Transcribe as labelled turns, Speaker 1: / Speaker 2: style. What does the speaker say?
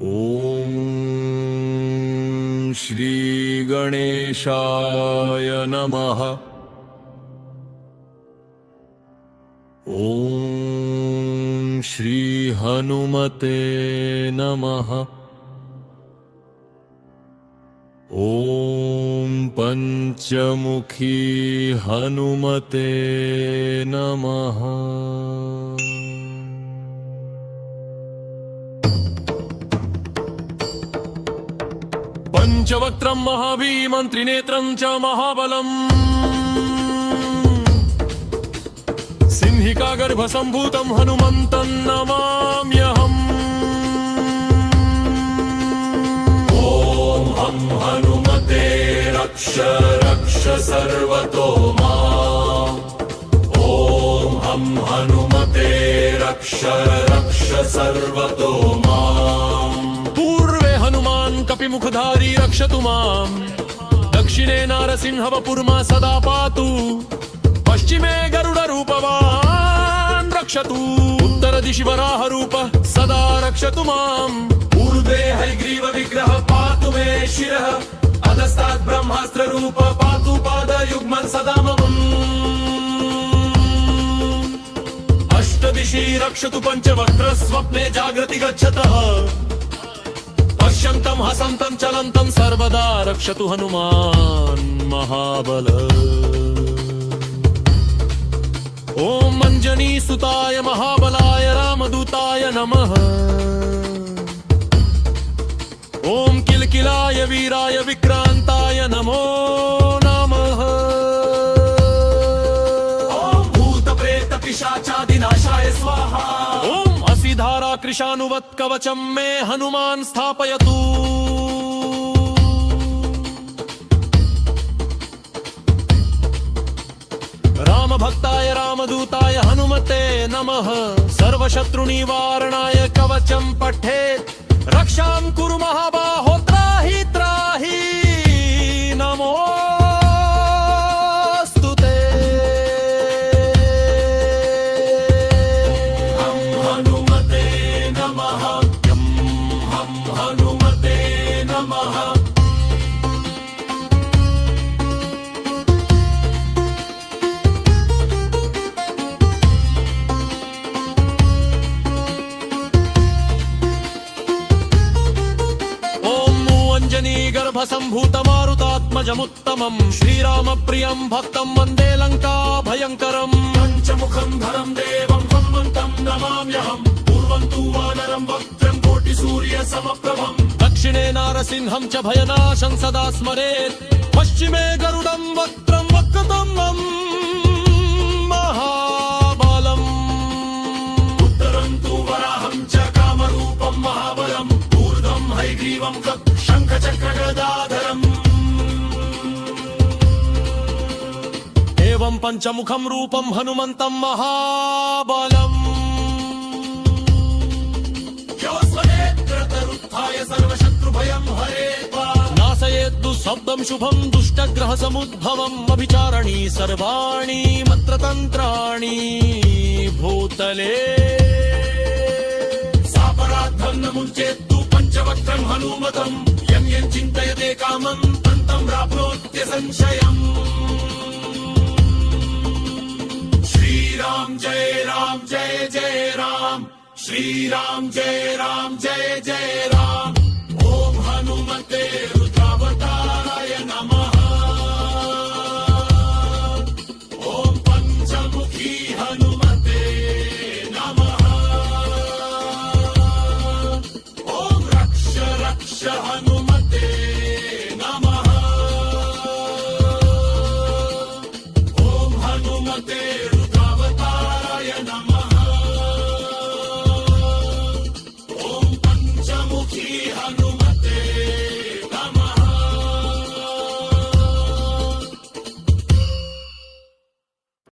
Speaker 1: ॐ श्री गणेशाय नमः। ॐ श्री हनुमते नमः। ॐ पंचमुखी हनुमते नमः। पंचवक्त्रं महाभीमं त्रिनेत्रं च महाबलम् सिंहिका गर्भसम्भूतं हनुमन्तं नमाम्यहम्। ॐ हं हनुमते रक्ष रक्ष सर्वतो माम्। ॐ हं हनुमते रक्ष रक्ष सर्वतो माम्। पूर्वे हनुमान् कपिमुखधारी रक्षतु माम्। दक्षिणे नारसिंहवपुर्मा सदा पातु। पश्चिमे गरुडरूपवान् रक्षतु। उत्तरदिशि वराहरूपः सदा रक्षतु माम्। ऊर्ध्वे हयग्रीव विग्रह पातु मे शिरः। अधस्तात् ब्रह्मास्त्ररूप पातु पादयुग्मं सदा मम। अष्टदिशि रक्षतु पञ्चवक्त्र स्वप्ने जागृति गच्छतः। पश्यन्तं हसन्तं चलन्तं सर्वदा रक्षतु हनुमान् महाबल। ॐ अंजनी सुताय महाबलाय रामदूताय नमः। ॐ किलकिलाय वीराय विक्रांताय नमो नमः। ॐ भूतप्रेत पिशाचादिनाशाय स्वाहा। ॐ असिधारा कृशानुवत् कवचं मे हनुमान् स्थापयतु। रामभक्ताय रामदूताय हनुमते नमः। सर्वशत्रुनिवारणाय कवचं पठेत्। रक्षां कुरु महाबाहो त्राहि त्राहि नमोऽस्तुते। हं हनुमते नमः। यं हं हनुमते नमः। गर्भसम्भूतमारुतात्मजमुत्तमम् श्रीरामप्रियं भक्तं वन्दे लङ्का भयङ्करम्। पञ्चमुखं धरं देवं हनुमन्तं नमाम्यहम्। पूर्वं तु वानरं वक्त्रं कोटिसूर्यसमप्रभम्। दक्षिणे नारसिंहं च भयनाशं सदा स्मरेत्। पश्चिमे गरुडं वक्त्रं वक्रतुण्डं महाबलम्। उत्तरं तु वराहं च कामरूपं महाबलम्। ऊर्ध्वं हयग्रीवं शङ्खचक्रगदाधरम्। एवं पञ्चमुखं रूपं हनुमन्तं महाबलम्। योऽस्वनेत्रतरुत्थाय सर्वशत्रुभयं हरेत्। नाशयेत् दुःशब्दं शुभं दुष्टग्रहसमुद्भवम्। अभिचारणी सर्वाणि मन्त्रतन्त्राणि भूतले। सापराद्धं न मुञ्चेत्तु पंचवक्त्रं हनुमतं। यं यं चिन्तयते कामं तं तं प्राप्नोत्य संशयम्। श्रीराम जय जय राम। श्रीराम जय जय